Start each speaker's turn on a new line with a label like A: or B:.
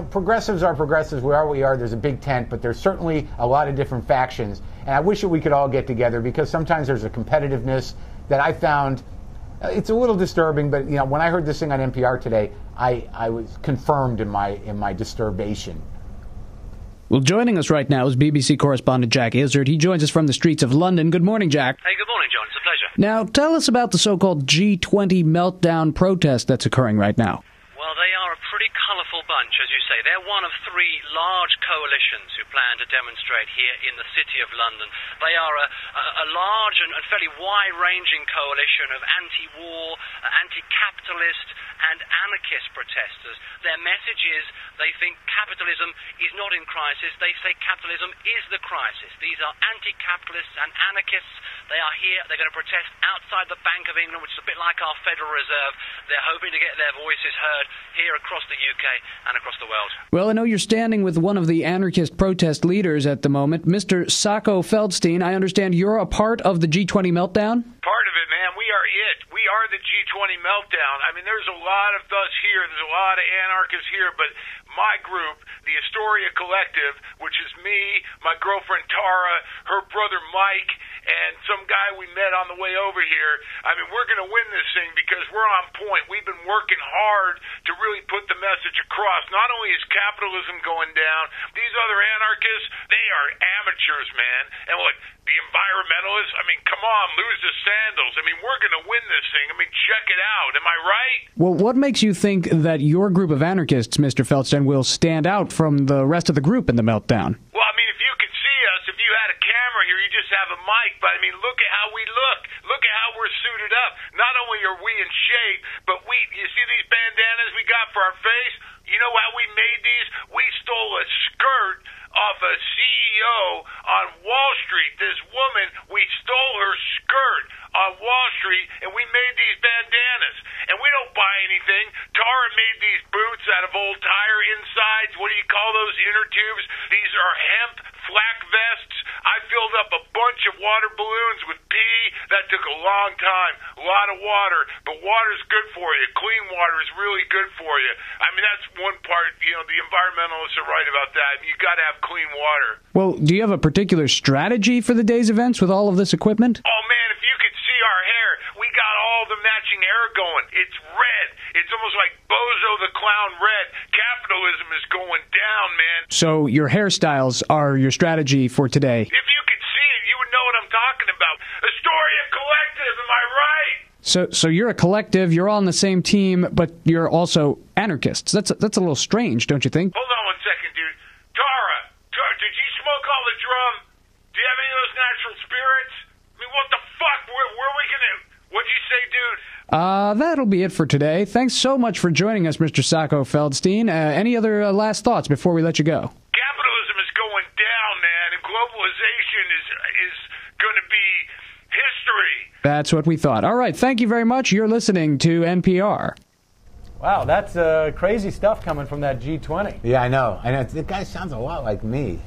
A: progressives are progressives. We are what we are. There's a big tent, but there's certainly a lot of different factions. And I wish that we could all get together, because sometimes there's a competitiveness that I found, it's a little disturbing. But when I heard this thing on NPR today, I was confirmed in my disturbation.
B: Well, joining us right now is BBC correspondent Jack Izzard. He joins us from the streets of London. Good morning, Jack.
C: Hey, good morning, John. It's a pleasure.
B: Now, tell us about the so-called G20 meltdown protest that's occurring right now.
C: Well, they are a pretty colourful bunch, as you say. They're one of three large coalitions who plan to demonstrate here in the City of London. They are a large and fairly wide-ranging coalition of anti-war, anti-capitalist and anarchist protesters. Their message is they think capitalism is not in crisis. They say capitalism is the crisis. These are anti-capitalists and anarchists. They are here. They're going to protest outside the Bank of England, which is a bit like our Federal Reserve. They're hoping to get their voices heard here across the UK and across the world.
B: Well, I know you're standing with one of the anarchist protest leaders at the moment, Mr. Sacco Feldstein. I understand you're a part of the G20 meltdown?
D: Part of it, man. We are it. We are the G20 meltdown. I mean, there's a lot of us here. There's a lot of anarchists here, but my group, the Astoria Collective, which is me, my girlfriend Tara, her brother Mike, and some guy we met on the way over here. I mean, we're going to win this thing because we're on point. We've been working hard to really put the message across. Not only is capitalism going down, these other anarchists, they are amateurs, man. And look, the environmentalists, I mean, come on, lose the sandals. I mean, we're going to win this thing. I mean, check it out. Am I right?
B: Well, what makes you think that your group of anarchists, Mr. Feldstein, will stand out from the rest of the group in the meltdown?
D: Well, I mean, if you could see us, if you had a camera here, you just have a mic. But, I mean, look at how we look. Look at how we're suited up. Not only are we in shape, but you see these bandanas we got for our face? You know how we made these? We stole a skirt off a CEO on Wall Street. This woman, we stole her skirt on Wall Street, and we made these bandanas. And we don't buy anything. Tara made these boots out of old tire insides. What do you call those? Inner tubes? These are hemp flak vests. I filled up a bunch of water balloons with pee. That took a long time. A lot of water. But water's good for you. Clean water is really good for you. I mean, that's one part. The environmentalists are right about that. You got to have clean water.
B: Well, do you have a particular strategy for the day's events with all of this equipment?
D: Oh, man, if you could see our hair, we got all the matching hair going. It's red. It's almost like Bozo the Clown red. Capitalism is going down, man.
B: So your hairstyles are your strategy for today?
D: If you could see it, you would know what I'm talking about. Astoria Collective, am I right?
B: So you're a collective, you're all on the same team, but you're also anarchists. That's a little strange, don't you think?
D: Hold on one second, dude. Tara, did you smoke all the drum? Do you have any of those natural spirits? I mean, what the fuck? Where are we going to... What'd you say, dude?
B: That'll be it for today. Thanks so much for joining us, Mr. Sacco Feldstein. Any other last thoughts before we let you go?
D: Capitalism is going down, man, and globalization is going to be history.
B: That's what we thought. All right, thank you very much. You're listening to NPR.
E: Wow, that's crazy stuff coming from that G20.
A: Yeah, I know. The guy sounds a lot like me.